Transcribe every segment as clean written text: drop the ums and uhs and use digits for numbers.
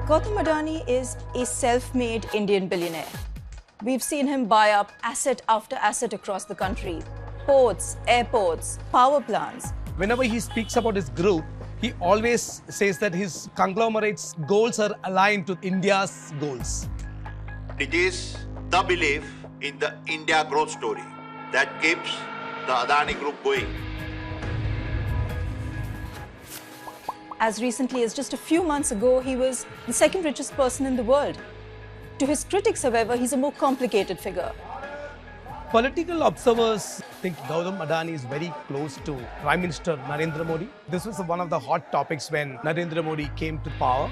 Gautam Adani is a self-made Indian billionaire. We've seen him buy up asset after asset across the country. Ports, airports, power plants. Whenever he speaks about his group, he always says that his conglomerate's goals are aligned to India's goals. It is the belief in the India growth story that keeps the Adani Group going. As recently as just a few months ago, he was the second richest person in the world. To his critics, however, he's a more complicated figure. Political observers think Gautam Adani is very close to Prime Minister Narendra Modi. This was one of the hot topics when Narendra Modi came to power.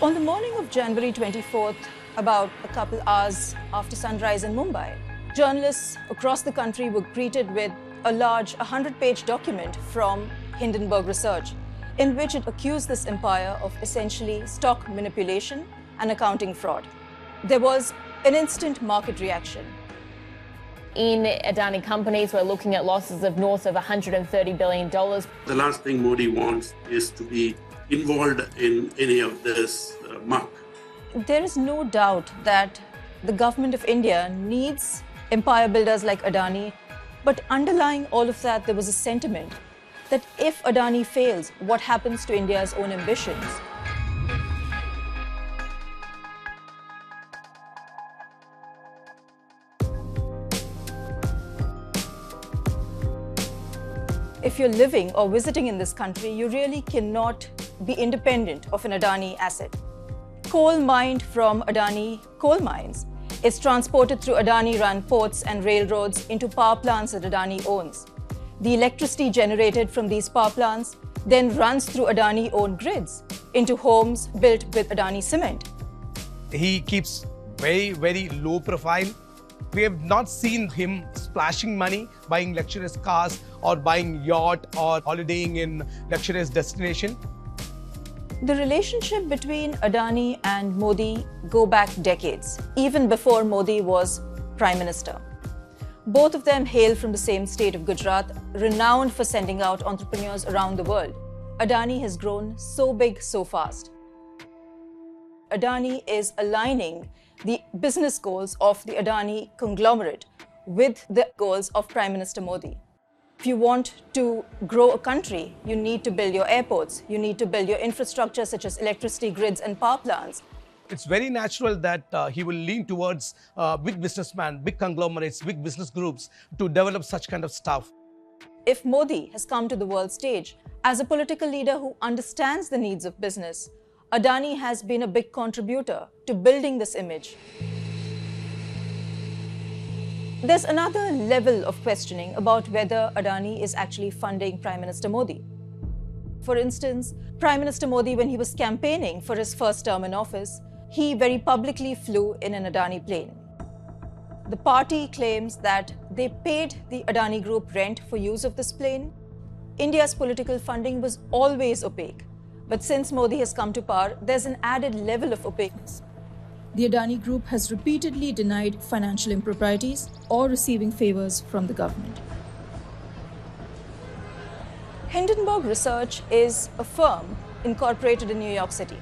On the morning of January 24th, about a couple hours after sunrise in Mumbai, journalists across the country were greeted with a large 100-page document from Hindenburg Research, in which it accused this empire of essentially stock manipulation and accounting fraud. There was an instant market reaction. In Adani companies, we're looking at losses of north of $130 billion. The last thing Modi wants is to be involved in any of this muck. There is no doubt that the government of India needs empire builders like Adani, but underlying all of that, there was a sentiment that if Adani fails, what happens to India's own ambitions? If you're living or visiting in this country, you really cannot be independent of an Adani asset. Coal mined from Adani coal mines is transported through Adani-run ports and railroads into power plants that Adani owns. The electricity generated from these power plants then runs through Adani-owned grids into homes built with Adani cement. He keeps very low profile. We have not seen him splashing money, buying luxurious cars or buying yacht or holidaying in luxurious destination. The relationship between Adani and Modi go back decades, even before Modi was Prime Minister. Both of them hail from the same state of Gujarat, renowned for sending out entrepreneurs around the world. Adani has grown so big so fast. Adani is aligning the business goals of the Adani conglomerate with the goals of Prime Minister Modi. If you want to grow a country, you need to build your airports, you need to build your infrastructure such as electricity grids and power plants. It's very natural that he will lean towards big businessmen, big conglomerates, big business groups to develop such kind of stuff. If Modi has come to the world stage as a political leader who understands the needs of business, Adani has been a big contributor to building this image. There's another level of questioning about whether Adani is actually funding Prime Minister Modi. For instance, Prime Minister Modi, when he was campaigning for his first term in office, he very publicly flew in an Adani plane. The party claims that they paid the Adani Group rent for use of this plane. India's political funding was always opaque, but since Modi has come to power, there's an added level of opaqueness. The Adani Group has repeatedly denied financial improprieties or receiving favors from the government. Hindenburg Research is a firm incorporated in New York City.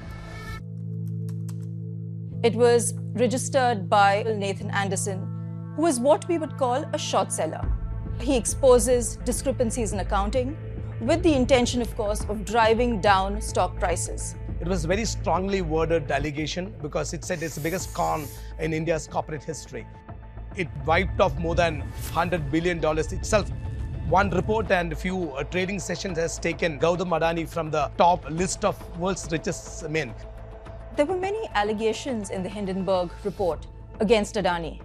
It was registered by Nathan Anderson, who is what we would call a short seller. He exposes discrepancies in accounting with the intention, of course, of driving down stock prices. It was a very strongly worded allegation because it said it's the biggest con in India's corporate history. It wiped off more than $100 billion itself. One report and a few trading sessions has taken Gautam Adani from the top list of world's richest men. There were many allegations in the Hindenburg report against Adani.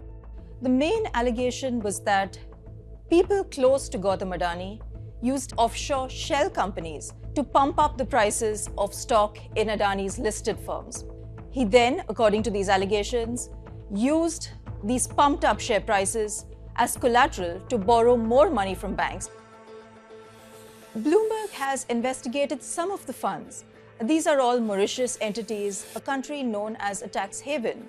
The main allegation was that people close to Gautam Adani used offshore shell companies to pump up the prices of stock in Adani's listed firms. He then, according to these allegations, used these pumped up share prices as collateral to borrow more money from banks. Bloomberg has investigated some of the funds. These are all Mauritius entities, a country known as a tax haven,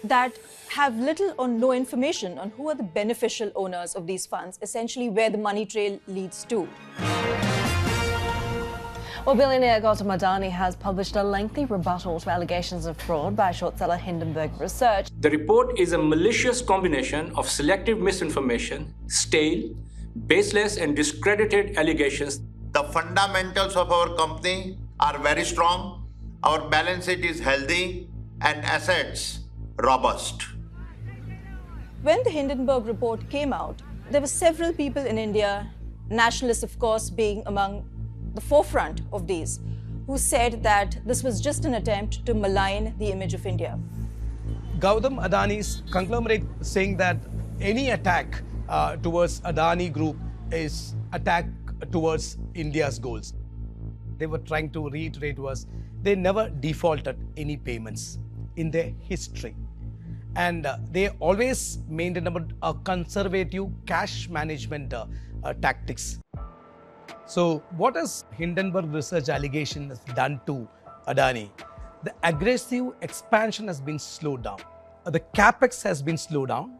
that have little or no information on who are the beneficial owners of these funds, essentially where the money trail leads to. Well, billionaire Gautam Adani has published a lengthy rebuttal to allegations of fraud by short seller Hindenburg Research. The report is a malicious combination of selective misinformation, stale, baseless and discredited allegations. The fundamentals of our company are very strong. Our balance sheet is healthy and assets robust. When the Hindenburg report came out, there were several people in India, nationalists of course being among the forefront of these, who said that this was just an attempt to malign the image of India. Gautam Adani's conglomerate saying that any attack towards Adani Group is attack towards India's goals. They were trying to reiterate to us, they never defaulted any payments in their history. And they always maintained a conservative cash management tactics. So what has Hindenburg Research allegation has done to Adani? The aggressive expansion has been slowed down. The capex has been slowed down.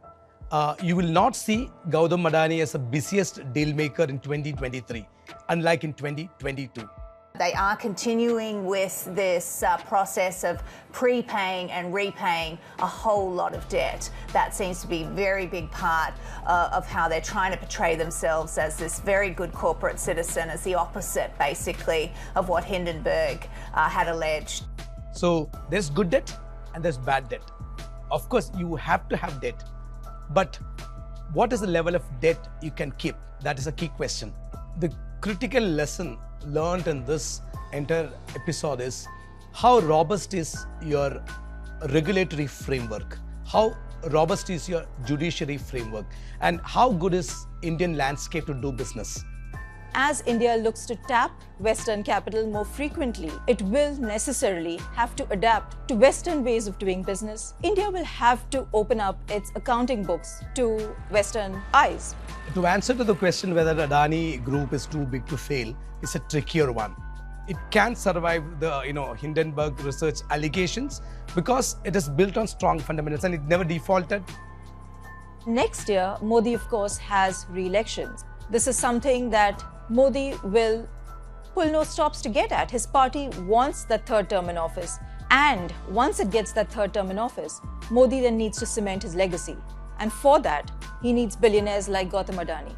You will not see Gautam Adani as the busiest deal maker in 2023, unlike in 2022. They are continuing with this process of prepaying and repaying a whole lot of debt. That seems to be a very big part of how they're trying to portray themselves as this very good corporate citizen, as the opposite, basically, of what Hindenburg had alleged. So there's good debt and there's bad debt. Of course, you have to have debt, but what is the level of debt you can keep? That is a key question. The critical lesson learned in this entire episode is how robust is your regulatory framework, how robust is your judiciary framework, and how good is Indian landscape to do business. As India looks to tap Western capital more frequently, it will necessarily have to adapt to Western ways of doing business. India will have to open up its accounting books to Western eyes. To answer to the question whether Adani Group is too big to fail is a trickier one. It can survive the Hindenburg Research allegations because it is built on strong fundamentals and it never defaulted. Next year, Modi of course has re-elections. This is something that Modi will pull no stops to get at. His party wants that third term in office. And once it gets that third term in office, Modi then needs to cement his legacy. And for that, he needs billionaires like Gautam Adani.